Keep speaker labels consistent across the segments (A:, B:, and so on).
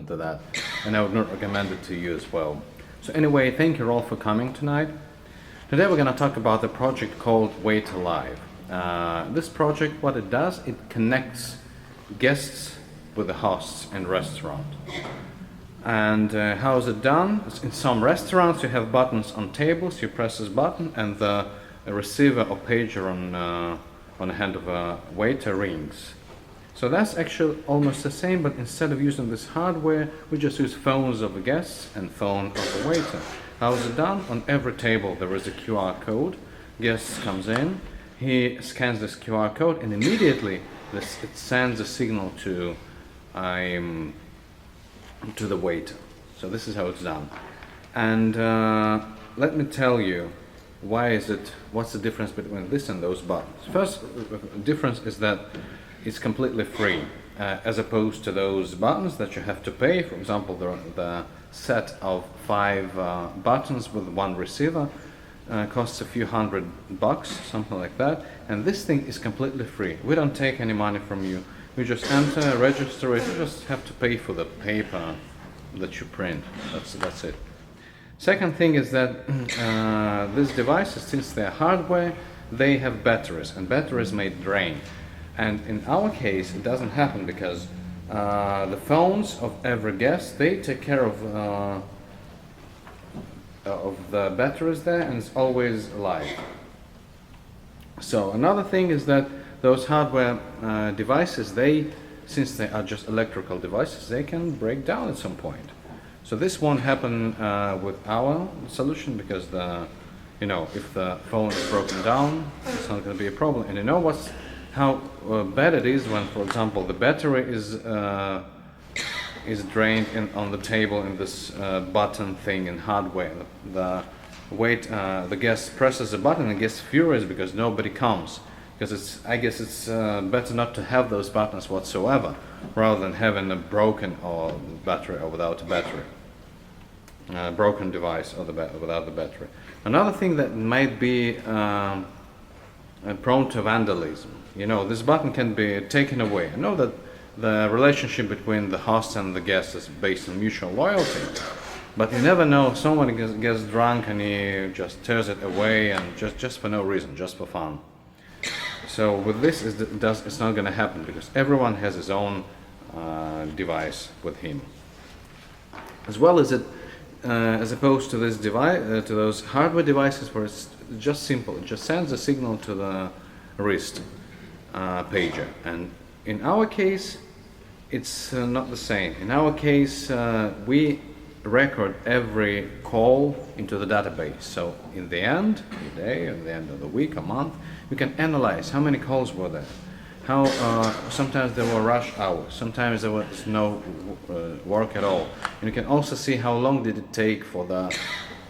A: to that, and I would not recommend it to you as well. So anyway, thank you all for coming tonight. Today we're going to talk about a project called Waiter Live. This project, what it does, it connects guests with the hosts in restaurant. And how is it done? In some restaurants you have buttons on tables, you press this button and the receiver or pager on the hand of a waiter rings. So that's actually almost the same, but instead of using this hardware, we just use phones of the guests and phone of the waiter. How is it done? On every table there is a QR code. Guest comes in, he scans this QR code, and immediately it sends a signal to the waiter. So this is how it's done. And let me tell you what's the difference between this and those buttons. First difference is that it's completely free, as opposed to those buttons that you have to pay. For example, the set of 5 buttons with 1 receiver costs a few $100, something like that. And this thing is completely free. We don't take any money from you. You just enter, register it. You just have to pay for the paper that you print. That's it. Second thing is that these devices, since they're hardware, they have batteries, and batteries may drain. And in our case, it doesn't happen because the phones of every guest, they take care of the batteries there, and it's always live. So another thing is that those hardware devices, since they are just electrical devices, they can break down at some point. So this won't happen with our solution, because if the phone is broken down, it's not going to be a problem. And you know how bad it is when, for example, the battery is drained on the table in this button thing in hardware. The guest presses a button and gets furious because nobody comes. Because I guess it's better not to have those buttons whatsoever, rather than having a broken battery or without a battery, broken device or without the battery. Another thing that might be prone to vandalism. This button can be taken away. I know that the relationship between the host and the guest is based on mutual loyalty, but you never know. Someone gets drunk and he just tears it away, and just for no reason, just for fun. So with this, it's not going to happen, because everyone has his own device with him. As well as as opposed to this device, to those hardware devices where it's just simple. It just sends a signal to the wrist pager. And in our case, it's not the same. In our case, we record every call into the database. So in the end of the day, at the end of the week, a month, we can analyze how many calls were there. How sometimes there were rush hours, sometimes there was no work at all. And you can also see how long did it take for the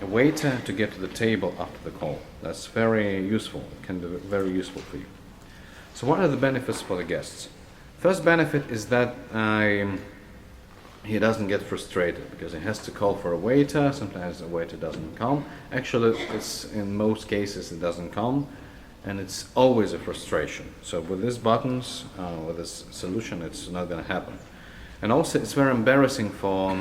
A: waiter to get to the table after the call. That's very useful. It can be very useful for you. So what are the benefits for the guests? First benefit is that he doesn't get frustrated, because he has to call for a waiter. Sometimes the waiter doesn't come. Actually, in most cases it doesn't come, and it's always a frustration. So with these buttons, with this solution, it's not going to happen. And also, it's very embarrassing for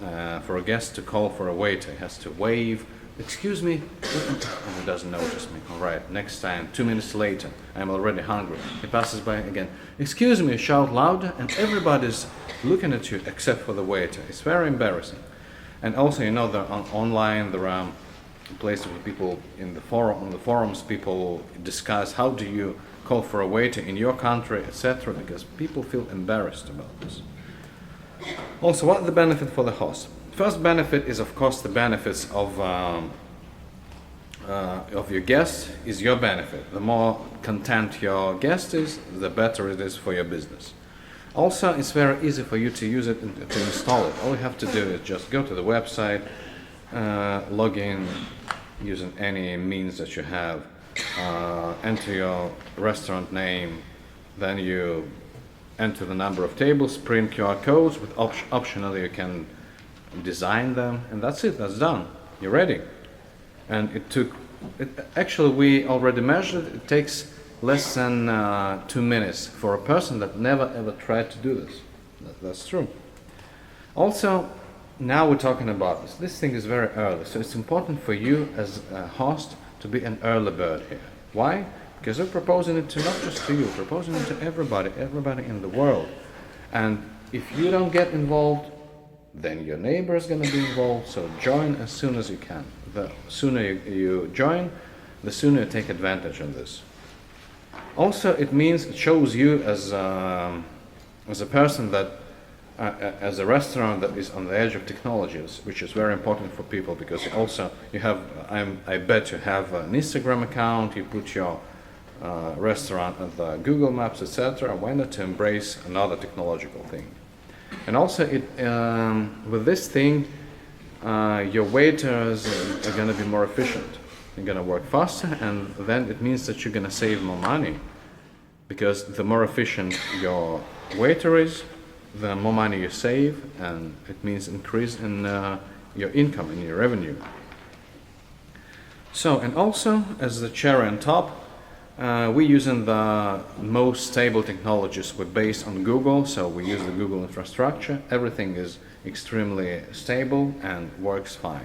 A: a guest to call for a waiter. He has to wave, "Excuse me," and he doesn't notice me. All right, next time, 2 minutes later, I'm already hungry. He passes by again. "Excuse me," shout louder, and everybody's looking at you except for the waiter. It's very embarrassing. And also, online there are places where people on the forums, people discuss how do you call for a waiter in your country, etc., because people feel embarrassed about this. Also, what are the benefits for the host? First benefit is, of course, the benefits of your guest is your benefit. The more content your guest is, the better it is for your business. Also, it's very easy for you to use it and to install it. All you have to do is just go to the website, log in using any means that you have, enter your restaurant name, then you enter the number of tables, print QR codes. With optionally you can design them, and that's it. That's done. You're ready. And actually, we already measured. It takes less than 2 minutes for a person that never ever tried to do this. That's true. Also, now we're talking about this. This thing is very early, so it's important for you as a host to be an early bird here. Why? Because we're proposing it to not just to you, we're proposing it to everybody in the world. And if you don't get involved, then your neighbor is going to be involved. So join as soon as you can. The sooner you join, the sooner you take advantage of this. Also, it shows you as a person that, as a restaurant that is on the edge of technologies, which is very important for people, because also you have, I bet you have an Instagram account, you put your restaurant on the Google Maps, etc. Why not to embrace another technological thing? And also, with this thing, your waiters are going to be more efficient. You're going to work faster, and then it means that you're going to save more money, because the more efficient your waiter is, the more money you save, and it means increase in your income and your revenue. So, and also, as the cherry on top, we're using the most stable technologies. We're based on Google, so we use the Google infrastructure. Everything is extremely stable and works fine.